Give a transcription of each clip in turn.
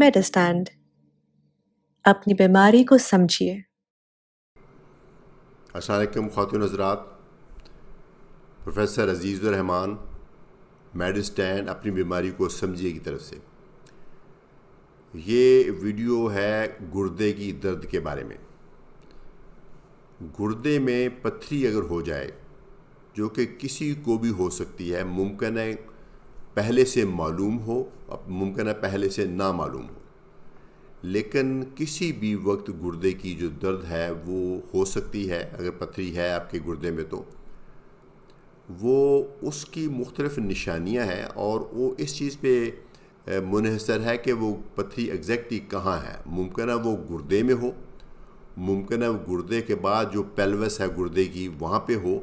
मेडिस्टैंड अपनी बीमारी को समझिए। अस्सलाम वालेकुम ख़वातीन हज़रात, प्रोफेसर अज़ीज़ुर-रहमान मेडिस्टैंड अपनी बीमारी को समझिए की तरफ से ये वीडियो है गुर्दे की दर्द के बारे में। गुर्दे में पत्थरी अगर हो जाए, जो कि किसी को भी हो सकती है, मुमकिन है पहले से मालूम हो, मुमकिन है पहले से ना मालूम हो, लेकिन किसी भी वक्त गुर्दे की जो दर्द है वो हो सकती है। अगर पथरी है आपके गुर्दे में तो वो उसकी मुख्तलिफ निशानियां हैं और वो इस चीज़ पे मुनहसर है कि वो पथरी एग्जैक्टली कहाँ है। मुमकिन है वो गुर्दे में हो, मुमकिन है वो गुर्दे के बाद जो पेल्वस है गुर्दे की वहाँ पे हो,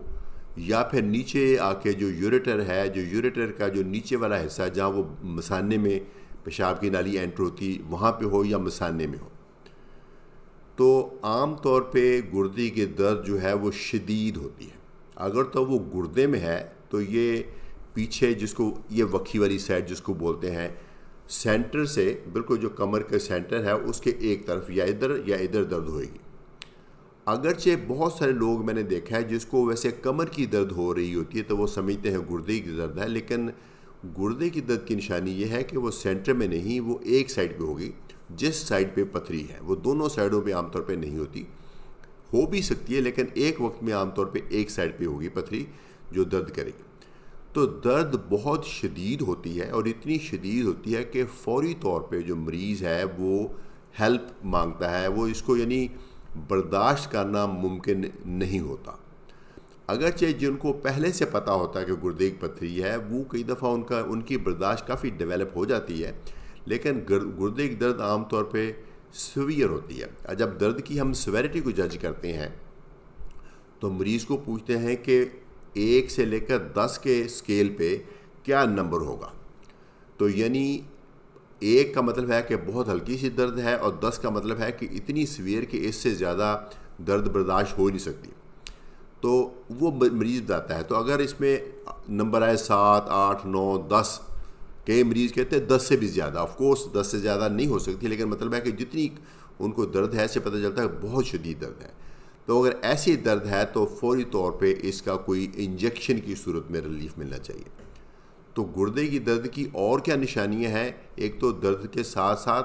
या फिर नीचे आके जो यूरेटर है, जो यूरेटर का जो नीचे वाला हिस्सा है जहाँ वो मसाने में पेशाब की नाली एंटर होती वहाँ पे हो या मसाने में हो। तो आम तौर पे गुर्दे की दर्द जो है वो शदीद होती है। अगर तो वो गुर्दे में है तो ये पीछे, जिसको ये वक्की वाली साइड जिसको बोलते हैं, सेंटर से बिल्कुल जो कमर के सेंटर है उसके एक तरफ या इधर दर्द होएगी। अगरचे बहुत सारे लोग मैंने देखा है जिसको वैसे कमर की दर्द हो रही होती है तो वो समझते हैं गुर्दे की दर्द है, लेकिन गुर्दे की दर्द की निशानी ये है कि वो सेंटर में नहीं, वो एक साइड पे होगी। जिस साइड पे पथरी है वो दोनों साइडों पे आमतौर पे नहीं होती, हो भी सकती है, लेकिन एक वक्त में आमतौर पे एक साइड पे होगी पथरी जो दर्द करेगी। तो दर्द बहुत शदीद होती है और इतनी शदीद होती है कि फौरी तौर पे जो मरीज़ है वो हेल्प मांगता है, वो इसको यानी बर्दाश्त करना मुमकिन नहीं होता। अगरचे जिनको पहले से पता होता है कि गुर्दे की पथरी है वो कई दफ़ा उनकी बर्दाश्त काफ़ी डेवलप हो जाती है, लेकिन गुर्दे की दर्द आमतौर पे सीवियर होती है। जब दर्द की हम सीवियरिटी को जज करते हैं तो मरीज़ को पूछते हैं कि 1 से लेकर 10 के स्केल पे क्या नंबर होगा। तो यानी 1 का मतलब है कि बहुत हल्की सी दर्द है और 10 का मतलब है कि इतनी सीवियर कि इससे ज़्यादा दर्द बर्दाश्त हो नहीं सकती। तो वो मरीज़ बताता है। तो अगर इसमें नंबर आए 7, 8, 9, 10, कई मरीज़ कहते हैं 10 से भी ज़्यादा, ऑफ कोर्स 10 से ज़्यादा नहीं हो सकती, लेकिन मतलब है कि जितनी उनको दर्द है इससे पता चलता है बहुत शदीद दर्द है। तो अगर ऐसी दर्द है तो फौरी तौर पे इसका कोई इंजेक्शन की सूरत में रिलीफ मिलना चाहिए। तो गुर्दे की दर्द की और क्या निशानियां हैं? एक तो दर्द के साथ साथ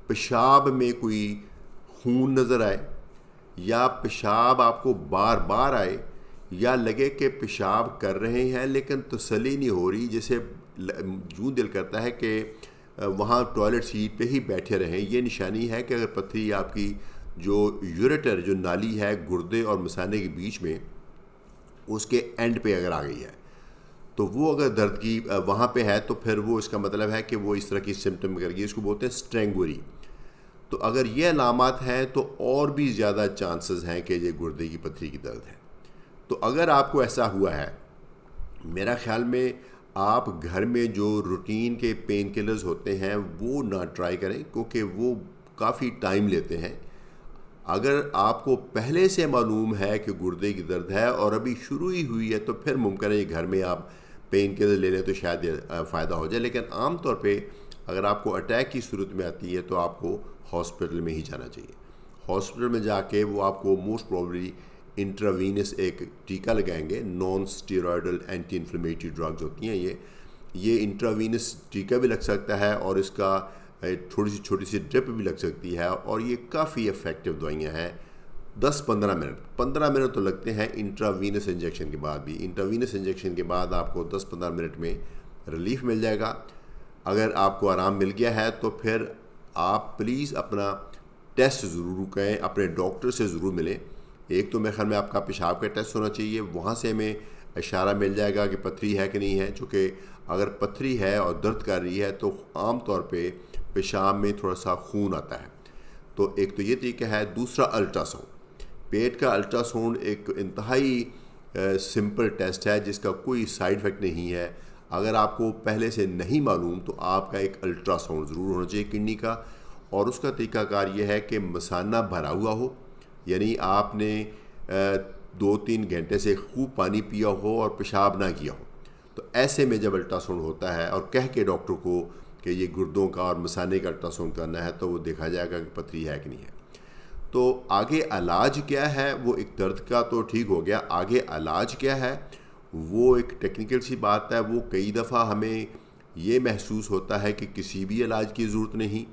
पेशाब में कोई खून नज़र आए, या पेशाब आपको बार बार आए, या लगे कि पेशाब कर रहे हैं लेकिन तसल्ली नहीं हो रही, जैसे यूँ दिल करता है कि वहाँ टॉयलेट सीट पे ही बैठे रहें। ये निशानी है कि अगर पथरी आपकी जो यूरेटर जो नाली है गुर्दे और मसाने के बीच में उसके एंड पे अगर आ गई है, तो वो अगर दर्द की वहाँ पे है तो फिर वो इसका मतलब है कि वो इस तरह की सिम्टम करेगी। इसको बोलते हैं स्ट्रेंगुरी। तो अगर ये अलामात हैं तो और भी ज़्यादा चांसेस हैं कि ये गुर्दे की पथरी की दर्द है। तो अगर आपको ऐसा हुआ है, मेरा ख़्याल में आप घर में जो रूटीन के पेन किलर्स होते हैं वो ना ट्राई करें, क्योंकि वो काफ़ी टाइम लेते हैं। अगर आपको पहले से मालूम है कि गुर्दे की दर्द है और अभी शुरू ही हुई है तो फिर मुमकिन है ये घर में आप पेन किलर ले लें तो शायद फ़ायदा हो जाए। लेकिन आम तौर पे अगर आपको अटैक की सूरत में आती है तो आपको हॉस्पिटल में ही जाना चाहिए। हॉस्पिटल में जाके वो आपको मोस्ट प्रॉब्ली इंट्रावीनस एक टीका लगाएंगे। Non steroidal anti inflammatory drugs होती हैं ये इंट्रावीनस टीका भी लग सकता है और इसका छोटी सी ड्रिप भी लग सकती है, और ये काफ़ी इफ़ेक्टिव दवाइयाँ हैं। 15 मिनट तो लगते हैं इंट्रावीनस इंजेक्शन के बाद भी। इंट्रावीनस इंजेक्शन के बाद आपको 10-15 मिनट में रिलीफ मिल जाएगा। अगर आपको आराम मिल गया है तो फिर आप प्लीज़ अपना टेस्ट ज़रूर करें, अपने डॉक्टर से ज़रूर मिलें। एक तो मेरे ख्याल में आपका पेशाब का टेस्ट होना चाहिए, वहाँ से हमें इशारा मिल जाएगा कि पथरी है कि नहीं है। चूँकि अगर पथरी है और दर्द कर रही है तो आम तौर पे पेशाब में थोड़ा सा खून आता है। तो एक तो ये तरीका है। दूसरा, अल्ट्रासाउंड। पेट का अल्ट्रासाउंड एक इंतहाई सिंपल टेस्ट है जिसका कोई साइड इफ़ेक्ट नहीं है। अगर आपको पहले से नहीं मालूम तो आपका एक अल्ट्रासाउंड ज़रूर होना चाहिए किडनी का, और उसका तरीकाकार ये है कि मसाना भरा हुआ हो, यानी आपने 2-3 घंटे से खूब पानी पिया हो और पेशाब ना किया हो। तो ऐसे में जब अल्ट्रासाउंड होता है और कह के डॉक्टर को کہ یہ گردوں کا اور مثانے کا الٹراساؤنڈ کرنا ہے تو وہ دیکھا جائے گا کہ پتھری ہے کہ نہیں ہے۔ تو آگے علاج کیا ہے؟ وہ ایک درد کا تو ٹھیک ہو گیا، آگے علاج کیا ہے وہ ایک ٹیکنیکل سی بات ہے۔ وہ کئی دفعہ ہمیں یہ محسوس ہوتا ہے کہ کسی بھی علاج کی ضرورت نہیں،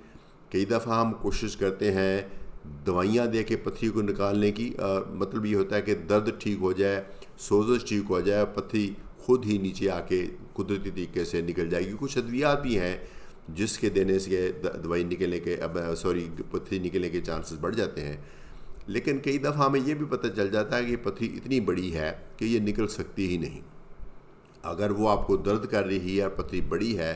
کئی دفعہ ہم کوشش کرتے ہیں دوائیاں دے کے پتھری کو نکالنے کی، مطلب یہ ہوتا ہے کہ درد ٹھیک ہو جائے، سوزش ٹھیک ہو جائے، پتھری خود ہی نیچے آ کے قدرتی طریقے سے نکل جائے گی۔ کچھ ادویات بھی ہیں جس کے دینے سے دوائی نکلنے کے پتھری نکلنے کے چانسز بڑھ جاتے ہیں، لیکن کئی دفعہ ہمیں یہ بھی پتہ چل جاتا ہے کہ یہ پتھری اتنی بڑی ہے کہ یہ نکل سکتی ہی نہیں۔ اگر وہ آپ کو درد کر رہی ہے اور پتھری بڑی ہے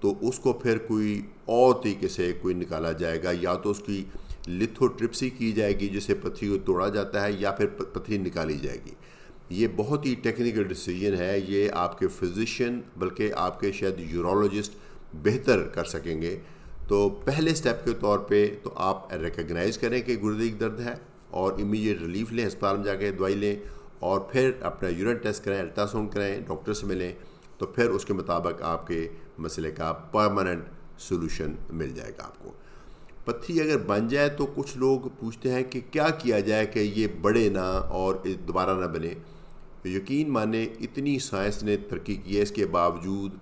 تو اس کو پھر کوئی اور طریقے سے کوئی نکالا جائے گا، یا تو اس کی لتھوٹرپسی کی جائے گی جسے پتھری کو توڑا جاتا ہے، یا پھر پتھری نکالی جائے گی۔ یہ بہت ہی ٹیکنیکل ڈیسیجن ہے، یہ آپ کے فزیشین بلکہ آپ کے شاید یورولوجسٹ بہتر کر سکیں گے۔ تو پہلے سٹیپ کے طور پہ تو آپ ریکگنائز کریں کہ گردے کی درد ہے اور امیڈیٹ ریلیف لیں، ہسپتال میں جا کے دوائی لیں، اور پھر اپنا یورین ٹیسٹ کریں، الٹراساؤنڈ کریں، ڈاکٹر سے ملیں، تو پھر اس کے مطابق آپ کے مسئلے کا پرماننٹ سولوشن مل جائے گا آپ کو۔ پتھری اگر بن جائے تو کچھ لوگ پوچھتے ہیں کہ کیا کیا جائے کہ یہ بڑھے نہ اور دوبارہ نہ بنے۔ یقین مانیں اتنی سائنس نے ترقی کی ہے، اس کے باوجود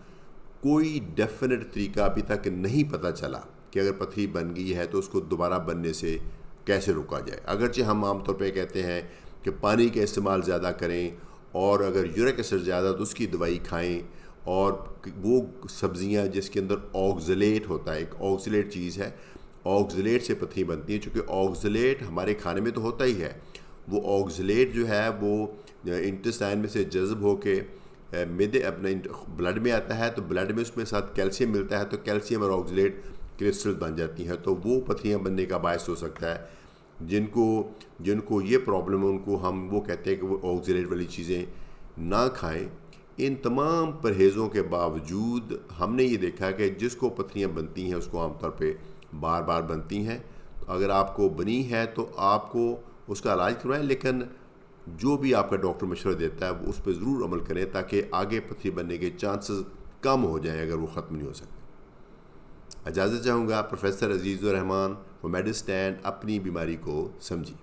کوئی ڈیفینٹ طریقہ ابھی تک نہیں پتہ چلا کہ اگر پتھری بن گئی ہے تو اس کو دوبارہ بننے سے کیسے روکا جائے۔ اگرچہ ہم عام طور پہ کہتے ہیں کہ پانی کا استعمال زیادہ کریں، اور اگر یورک ایسڈ زیادہ تو اس کی دوائی کھائیں، اور وہ سبزیاں جس کے اندر آکزلیٹ ہوتا ہے، ایک آکزلیٹ چیز ہے، آکزلیٹ سے پتھری بنتی ہے، چونکہ آکزلیٹ ہمارے کھانے میں تو ہوتا ہی ہے، وہ آکزلیٹ جو ہے وہ انٹسٹائن میں سے جذب ہو کے معدے اپنے بلڈ میں آتا ہے، تو بلڈ میں اس میں ساتھ کیلشیم ملتا ہے، تو کیلشیم اور آکزلیٹ کرسٹل بن جاتی ہیں، تو وہ پتھریاں بننے کا باعث ہو سکتا ہے۔ جن کو یہ پرابلم ہے ان کو وہ کہتے ہیں کہ وہ آکزلیٹ والی چیزیں نہ کھائیں۔ ان تمام پرہیزوں کے باوجود ہم نے یہ دیکھا کہ جس کو پتھریاں بنتی ہیں اس کو عام طور پہ بار بار بنتی ہیں۔ اگر آپ کو بنی ہے تو آپ کو اس کا علاج کروائیں، لیکن جو بھی آپ کا ڈاکٹر مشورہ دیتا ہے وہ اس پہ ضرور عمل کریں تاکہ آگے پتھری بننے کے چانسز کم ہو جائیں اگر وہ ختم نہیں ہو سکتے۔ اجازت چاہوں گا، پروفیسر عزیز الرحمان، وہ میڈسٹینڈ، اپنی بیماری کو سمجھی۔